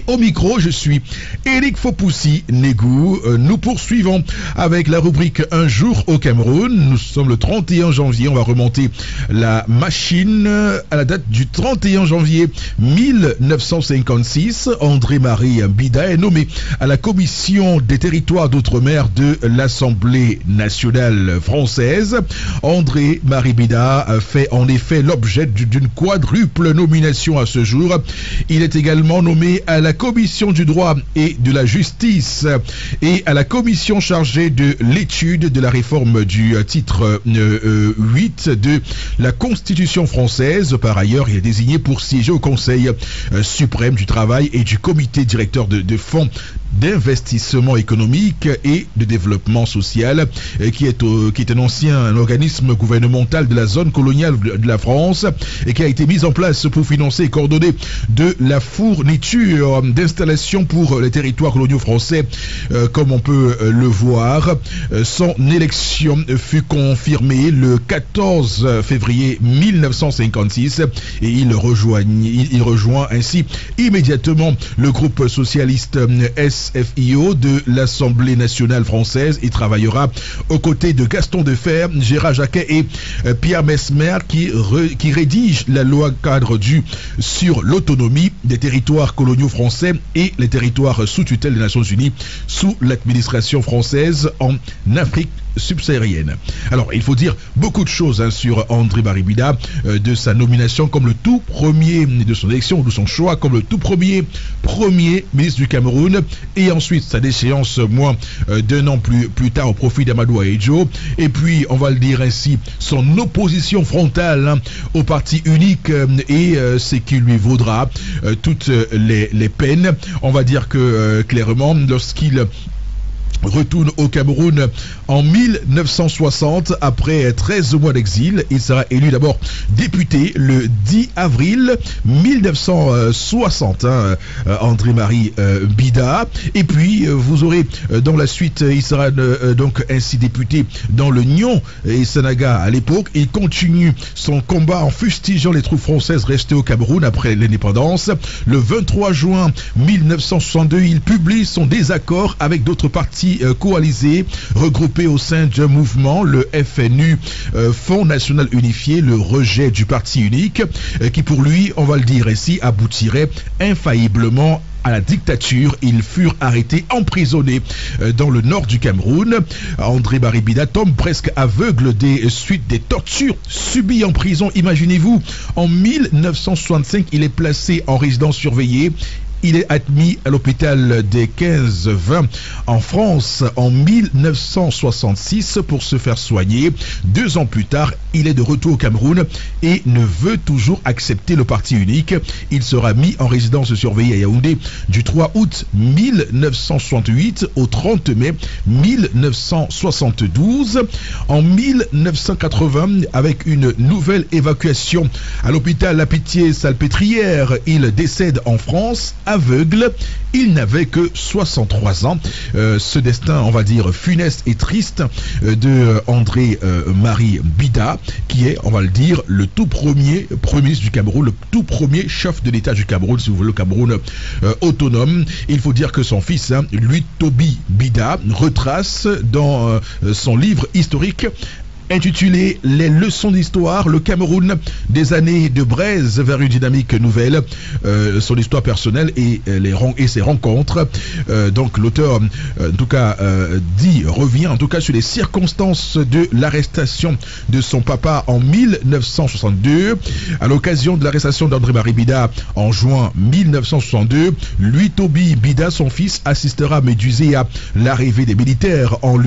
Au micro, je suis Eric Fopoussi Négou. Nous poursuivons avec la rubrique Un jour au Cameroun. Nous sommes le 31 janvier. On va remonter la machine à la date du 31 janvier 1956. André-Marie Bida est nommé à la commission des territoires d'outre-mer de l'Assemblée nationale française. André-Marie Bida fait en effet l'objet d'une quadruple nomination à ce jour. Il est également nommé à la commission du droit et de la justice et à la commission chargée de l'étude de la réforme du titre 8 de la Constitution française. Par ailleurs, il est désigné pour siéger au Conseil suprême du travail et du comité directeur de fonds d'investissement économique et de développement social, qui est un ancien organisme gouvernemental de la zone coloniale de la France et qui a été mis en place pour financer et coordonner de la fourniture d'installations pour les territoires coloniaux français, comme on peut le voir. Son élection fut confirmée le 14 février 1956 et il rejoint ainsi immédiatement le groupe socialiste SFIO de l'Assemblée nationale française. Il travaillera aux côtés de Gaston Defferre, Gérard Jacquet et Pierre Messmer qui rédige la loi cadre sur l'autonomie des territoires coloniaux français et les territoires sous tutelle des Nations Unies sous l'administration française en Afrique subsaharienne. Alors, il faut dire beaucoup de choses sur André-Marie Bida, de sa nomination comme le tout premier, de son élection, de son choix comme le tout premier ministre du Cameroun, et ensuite sa déchéance moins d'un an plus tard au profit d'Amadou Ahidjo, et puis, on va le dire ainsi, son opposition frontale au parti unique et ce qui lui vaudra toutes les peines. On va dire que clairement, lorsqu'il retourne au Cameroun en 1960, après 13 mois d'exil, il sera élu d'abord député le 10 avril 1960, André-Marie Bida, et puis vous aurez dans la suite, il sera donc ainsi député dans le Nyon et Sanaga à l'époque. Il continue son combat en fustigeant les troupes françaises restées au Cameroun après l'indépendance. Le 23 juin 1962, il publie son désaccord avec d'autres partis coalisés regroupés au sein d'un mouvement, le FNU, Fonds National Unifié, le rejet du parti unique, qui pour lui, on va le dire ici, aboutirait infailliblement à la dictature. Ils furent arrêtés, emprisonnés dans le nord du Cameroun. André-Marie Bida tombe presque aveugle des suites des tortures subies en prison. Imaginez-vous, en 1965, il est placé en résidence surveillée. Il est admis à l'hôpital des 15-20 en France en 1966 pour se faire soigner. 2 ans plus tard, il est de retour au Cameroun et ne veut toujours accepter le parti unique. Il sera mis en résidence surveillée à Yaoundé du 3 août 1968 au 30 mai 1972. En 1980, avec une nouvelle évacuation à l'hôpital La Pitié-Salpêtrière, il décède en France aveugle. Il n'avait que 63 ans. Ce destin, on va dire, funeste et triste de André-Marie Bida, qui est, on va le dire, le tout premier ministre du Cameroun, le tout premier chef de l'État du Cameroun, si vous voulez, le Cameroun autonome. Il faut dire que son fils, Louis Toby Bida, retrace dans son livre historique intitulé Les leçons d'histoire, le Cameroun des années de braise vers une dynamique nouvelle, son histoire personnelle et ses rencontres. Donc l'auteur, en tout cas, revient en tout cas sur les circonstances de l'arrestation de son papa en 1962. À l'occasion de l'arrestation d'André-Marie Bida en juin 1962, Louis Toby Bida, son fils, assistera médusé à l'arrivée des militaires en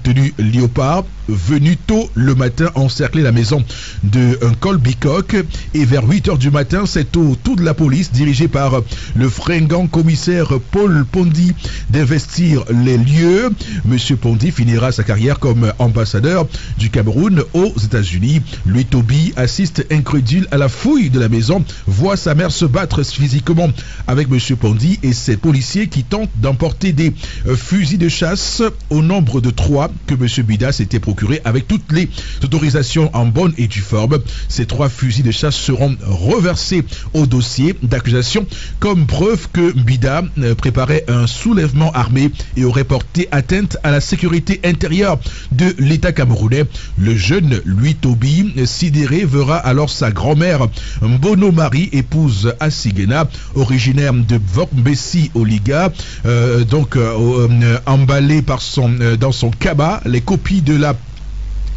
tenue léopard, venu tôt le matin encercler la maison de Col Bicoque, et vers 8h du matin, c'est au tour de la police dirigée par le fringant commissaire Paul Pondy d'investir les lieux. Monsieur Pondy finira sa carrière comme ambassadeur du Cameroun aux États-Unis. Louis Toby assiste incrédule à la fouille de la maison, voit sa mère se battre physiquement avec Monsieur Pondy et ses policiers qui tentent d'emporter des fusils de chasse au nombre de 3 que Monsieur Bida s'était procuré procuré avec toutes les autorisations en bonne et due forme. Ces 3 fusils de chasse seront reversés au dossier d'accusation comme preuve que Bida préparait un soulèvement armé et aurait porté atteinte à la sécurité intérieure de l'État camerounais. Le jeune Louis Toby sidéré verra alors sa grand-mère Mbono Marie, épouse Assigena, originaire de Vokmbessi Oliga, emballée dans son cabas les copies de la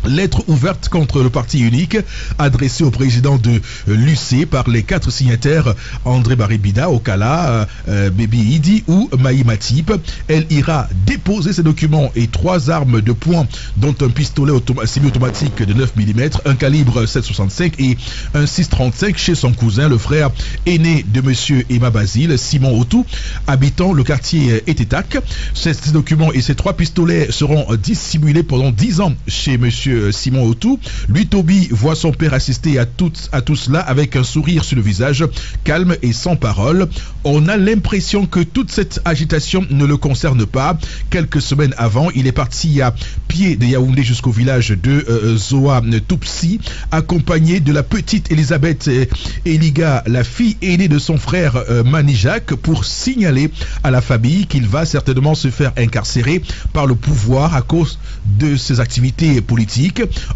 lettre ouverte contre le parti unique adressée au président de l'UC par les 4 signataires André Baribida, Okala, Bébi Idi ou Maï Matip. Elle ira déposer ces documents et 3 armes de poing, dont un pistolet semi-automatique de 9 mm, un calibre 7,65 et un 6,35 chez son cousin, le frère aîné de monsieur Emma Basile, Simon Otou, habitant le quartier Etetak. Ces documents et ces 3 pistolets seront dissimulés pendant 10 ans chez monsieur Simon Otou. Lui, Toby, voit son père assister à tout cela avec un sourire sur le visage, calme et sans parole. On a l'impression que toute cette agitation ne le concerne pas. Quelques semaines avant, il est parti à pied de Yaoundé jusqu'au village de Zoa Toupsi, accompagné de la petite Elisabeth Eliga, la fille aînée de son frère Manijak, pour signaler à la famille qu'il va certainement se faire incarcérer par le pouvoir à cause de ses activités politiques.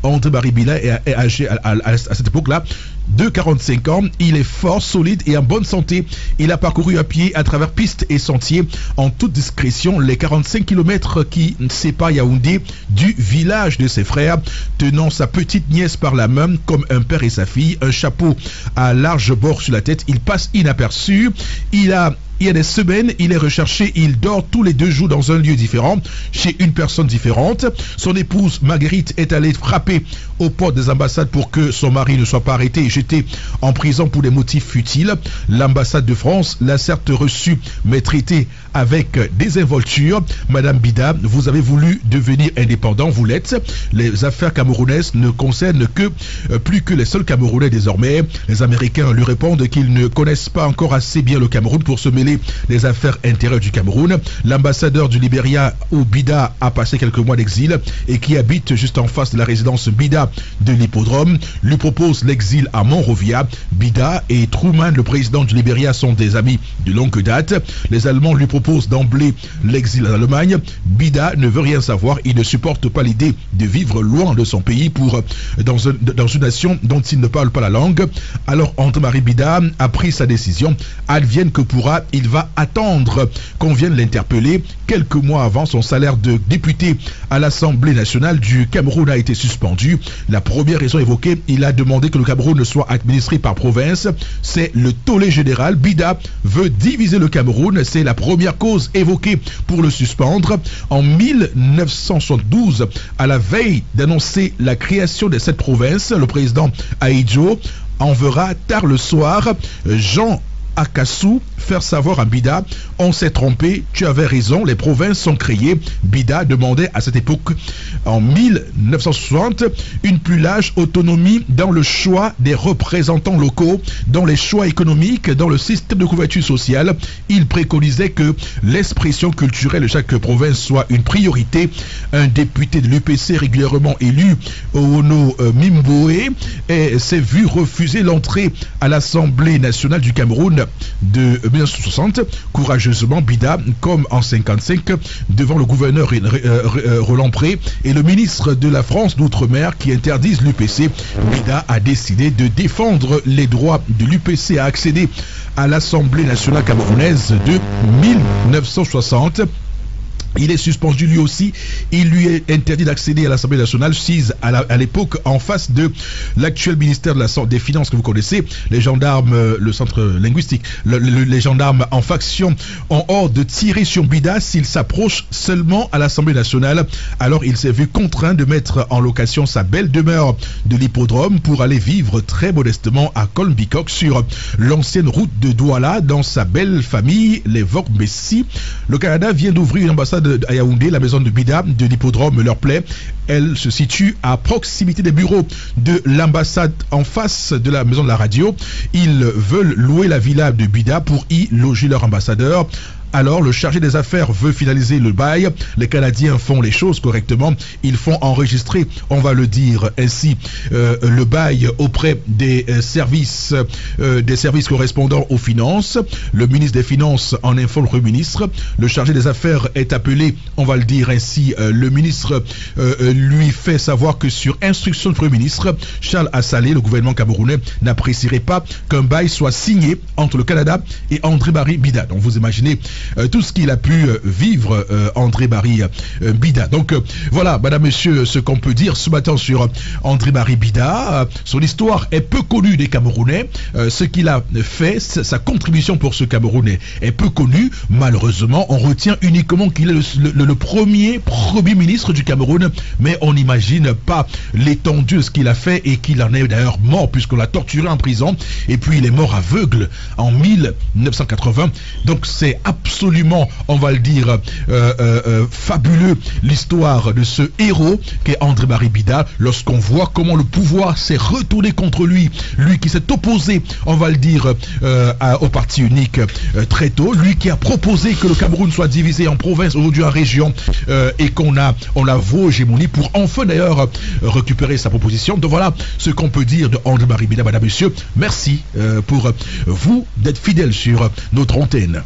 André Baribila est âgé à cette époque-là de 45 ans. Il est fort, solide et en bonne santé. Il a parcouru à pied à travers pistes et sentiers en toute discrétion les 45 km qui séparent Yaoundé du village de ses frères, tenant sa petite nièce par la main comme un père et sa fille, un chapeau à large bord sur la tête. Il passe inaperçu. Il y a des semaines, il est recherché, il dort tous les 2 jours dans un lieu différent, chez une personne différente. Son épouse Marguerite est allée frapper aux portes des ambassades pour que son mari ne soit pas arrêté et jeté en prison pour des motifs futiles. L'ambassade de France l'a certes reçu, mais traité avec désinvolture. Madame Bida, vous avez voulu devenir indépendant, vous l'êtes. Les affaires camerounaises ne concernent plus que les seuls Camerounais désormais. Les Américains lui répondent qu'ils ne connaissent pas encore assez bien le Cameroun pour se mêler des affaires intérieures du Cameroun. L'ambassadeur du Libéria où Bida a passé quelques mois d'exil et qui habite juste en face de la résidence Bida de l'hippodrome lui propose l'exil à Monrovia. Bida et Truman, le président du Libéria, sont des amis de longue date. Les Allemands lui proposent d'emblée l'exil en Allemagne. Bida ne veut rien savoir. Il ne supporte pas l'idée de vivre loin de son pays dans une nation dont il ne parle pas la langue. Alors André Bida a pris sa décision. Advienne que pourra, il va attendre qu'on vienne l'interpeller. Quelques mois avant, son salaire de député à l'Assemblée nationale du Cameroun a été suspendu. La première raison évoquée, il a demandé que le Cameroun soit administré par province. C'est le tollé général. Bida veut diviser le Cameroun. C'est la première cause évoquée pour le suspendre. En 1972, à la veille d'annoncer la création de cette province, le président Ahidjo enverra tard le soir Jean Akassou faire savoir à Bida: on s'est trompé, tu avais raison, les provinces sont créées. Bida demandait à cette époque, en 1960, une plus large autonomie dans le choix des représentants locaux, dans les choix économiques, dans le système de couverture sociale. Il préconisait que l'expression culturelle de chaque province soit une priorité. Un député de l'UPC régulièrement élu, Ono Mimboé, s'est vu refuser l'entrée à l'Assemblée nationale du Cameroun de 1960. Courageusement, Bida, comme en 1955, devant le gouverneur Roland Pré et le ministre de la France d'Outre-mer qui interdisent l'UPC, Bida a décidé de défendre les droits de l'UPC à accéder à l'Assemblée nationale camerounaise de 1960. Il est suspendu lui aussi. Il lui est interdit d'accéder à l'Assemblée nationale, sise à l'époque en face de l'actuel ministère des Finances que vous connaissez. Les gendarmes, le centre linguistique, les gendarmes en faction ont ordre de tirer sur Bida s'il s'approche seulement à l'Assemblée nationale. Alors il s'est vu contraint de mettre en location sa belle demeure de l'hippodrome pour aller vivre très modestement à Kolmbikok sur l'ancienne route de Douala dans sa belle famille, les Vokmbessi. Le Canada vient d'ouvrir une ambassade à Yaoundé. La maison de Bida de l'hippodrome leur plaît. Elle se situe à proximité des bureaux de l'ambassade en face de la maison de la radio. Ils veulent louer la villa de Bida pour y loger leur ambassadeur. Alors le chargé des affaires veut finaliser le bail. Les Canadiens font les choses correctement. Ils font enregistrer, on va le dire ainsi, le bail auprès des services correspondants aux finances. Le ministre des Finances en informe le Premier ministre. Le chargé des affaires est appelé, on va le dire ainsi. Le ministre lui fait savoir que sur instruction du Premier ministre, Charles Assalé, le gouvernement camerounais n'apprécierait pas qu'un bail soit signé entre le Canada et André-Marie Bida. Donc vous imaginez tout ce qu'il a pu vivre André-Marie Bida. Donc voilà, madame, monsieur, ce qu'on peut dire ce matin sur André-Marie Bida. Son histoire est peu connue des Camerounais. Ce qu'il a fait, sa contribution pour ce Camerounais est peu connue. Malheureusement, on retient uniquement qu'il est le premier ministre du Cameroun, mais on n'imagine pas l'étendue de ce qu'il a fait et qu'il en est d'ailleurs mort puisqu'on l'a torturé en prison et puis il est mort aveugle en 1980. Donc c'est absolument, on va le dire, fabuleux l'histoire de ce héros qu'est André-Marie Bida lorsqu'on voit comment le pouvoir s'est retourné contre lui, lui qui s'est opposé, on va le dire, au parti unique très tôt, lui qui a proposé que le Cameroun soit divisé en provinces, aujourd'hui en régions, et qu'on a vos hégémonie pour enfin d'ailleurs récupérer sa proposition. Donc voilà ce qu'on peut dire de André-Marie Bida, madame, monsieur. Merci pour vous d'être fidèle sur notre antenne.